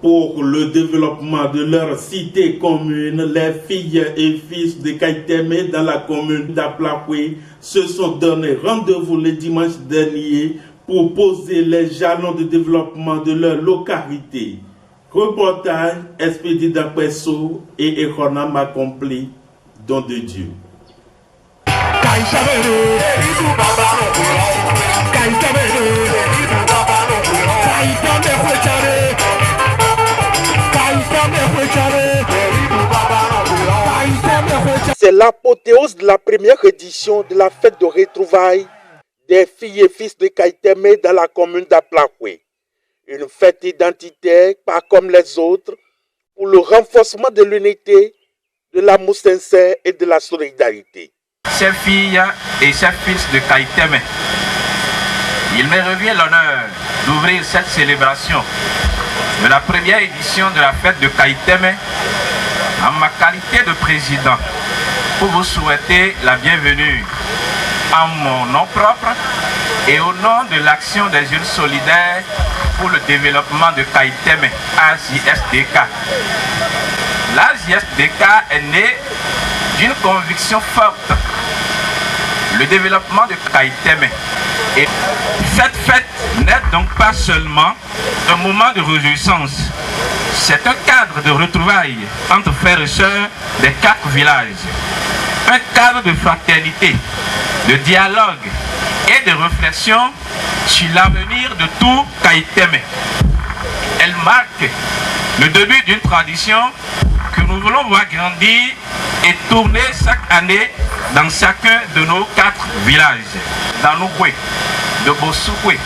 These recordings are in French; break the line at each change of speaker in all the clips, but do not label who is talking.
pour le développement de leur cité commune, les filles et fils de Kaiteme dans la commune d'Aplakwe se sont donné rendez-vous le dimanche dernier pour poser les jalons de développement de leur localité. Reportage expédié d'Apresso et Erona Macompli, don de Dieu.
C'est l'apothéose de la première édition de la fête de retrouvailles des filles et fils de Kaiteme dans la commune d'Aplakwe. Une fête identitaire, pas comme les autres, pour le renforcement de l'unité, de l'amour sincère et de la solidarité.
Chers filles et chers fils de Kaiteme, il me revient l'honneur d'ouvrir cette célébration de la première édition de la fête de Kaiteme en ma qualité de président pour vous souhaiter la bienvenue en mon nom propre et au nom de l'action des jeunes solidaires pour le développement de Kaiteme, AJSDK. L'AJSDK est né d'une conviction forte, le développement de Kaiteme. Et cette fête n'est donc pas seulement un moment de réjouissance, c'est un cadre de retrouvailles entre frères et sœurs des 4 villages, un cadre de fraternité, de dialogue et de réflexion sur l'avenir de tout Kaiteme. Elle marque le début d'une tradition que nous voulons voir grandir et tourner chaque année dans chacun de nos 4 villages, d'Anoukwe, de Bosoukwe,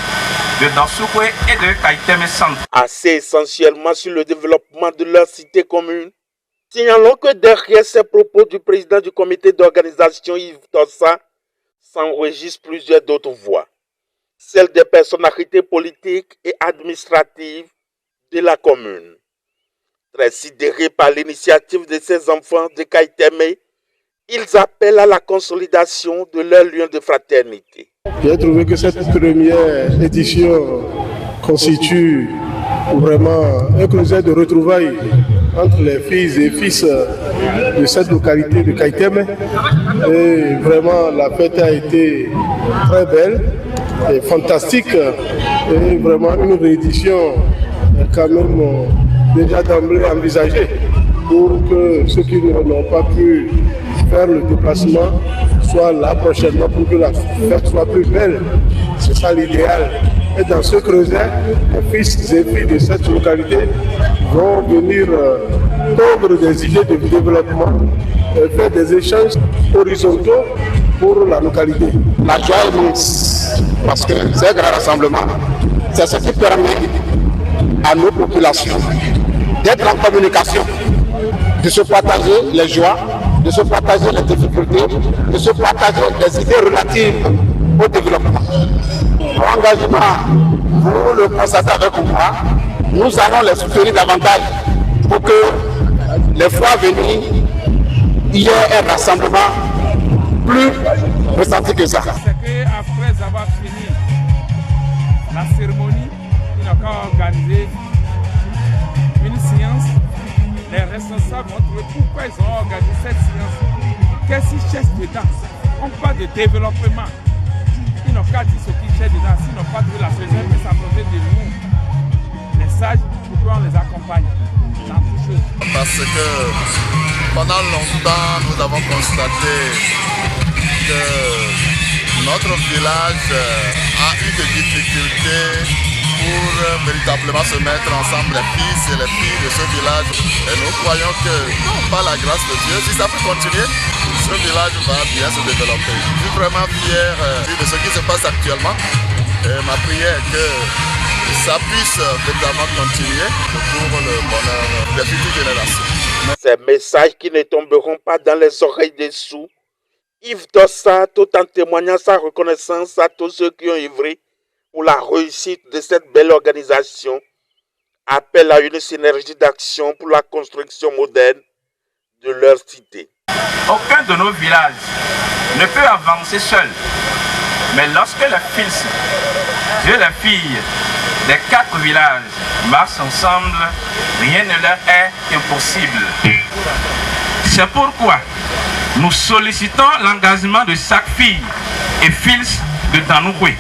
de Dansukwe et de Kaiteme Centre.
Assez essentiellement sur le développement de leur cité commune, signalons que derrière ces propos du président du comité d'organisation Yves Tossa s'enregistrent plusieurs d'autres voix, celles des personnalités politiques et administratives de la commune. Très sidérés par l'initiative de ces enfants de Kaiteme, ils appellent à la consolidation de leur lien de fraternité.
J'ai trouvé que cette première édition constitue vraiment un creuset de retrouvailles entre les filles et fils de cette localité de Kaiteme. Et vraiment, la fête a été très belle et fantastique. Et vraiment, une réédition quand même déjà d'emblée envisagée pour que ceux qui n'ont pas pu faire le déplacement soient là prochainement pour que la fête soit plus belle. C'est ça l'idéal. Et dans ce creuset, les fils et filles de cette localité vont venir tondre des idées de développement et faire des échanges horizontaux pour la localité.
La joie est immense parce que c'est un grand rassemblement. C'est ce qui permet à nos populations d'être en communication, de se partager les joies, de se partager les difficultés, de se partager les idées relatives au développement. Mon engagement, vous le constatez avec moi, nous allons les soutenir davantage pour que les fois à venir, il y ait un rassemblement plus ressenti que ça.
C'est qu'après avoir fini la cérémonie, il n'a qu'à organiser une séance. Les responsables ont trouvé pourquoi ils ont organisé cette séance. Qu'est-ce qu'ils cherchent dedans? On parle de développement. Ils n'ont qu'à dire ce qu'ils cherchent dedans. S'ils n'ont pas trouvé la solution, ils peuvent s'approcher de nous, les sages, pour qu'on les accompagne dans toutes choses.
Parce que pendant longtemps, nous avons constaté que notre village a eu des difficultés pour véritablement se mettre ensemble, les fils et les filles de ce village. Et nous croyons que, par la grâce de Dieu, si ça peut continuer, ce village va bien se développer. Je suis vraiment fier de ce qui se passe actuellement. Et ma prière est que ça puisse véritablement continuer pour le bonheur des futures générations.
Ces messages qui ne tomberont pas dans les oreilles des sourds, Yves Tossa, tout en témoignant sa reconnaissance à tous ceux qui ont œuvré pour la réussite de cette belle organisation, appelle à une synergie d'action pour la construction moderne de leur cité.
Aucun de nos villages ne peut avancer seul, mais lorsque les fils et les filles des 4 villages marchent ensemble, rien ne leur est impossible. C'est pourquoi nous sollicitons l'engagement de chaque fille et fils de Danoukwé,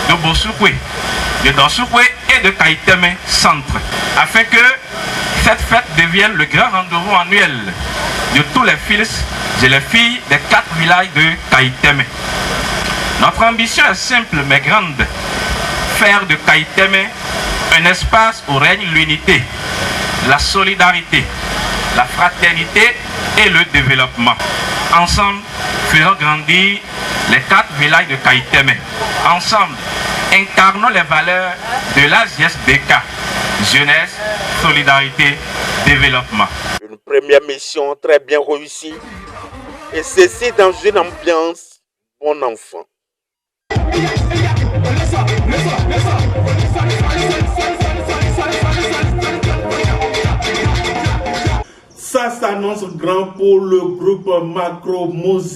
de Bossoukwé, de Dansoukwé et de Kaiteme Centre, afin que cette fête devienne le grand rendez-vous annuel de tous les fils et les filles des 4 villages de Kaiteme. Notre ambition est simple mais grande, faire de Kaiteme un espace où règne l'unité, la solidarité, la fraternité et le développement. Ensemble, faisons grandir les 4 villages de Kaiteme. Ensemble, incarnons les valeurs de la JSDK, jeunesse, solidarité, développement.
Une première mission très bien réussie, et ceci dans une ambiance bon enfant.
Ça s'annonce grand pour le groupe Macro Mose.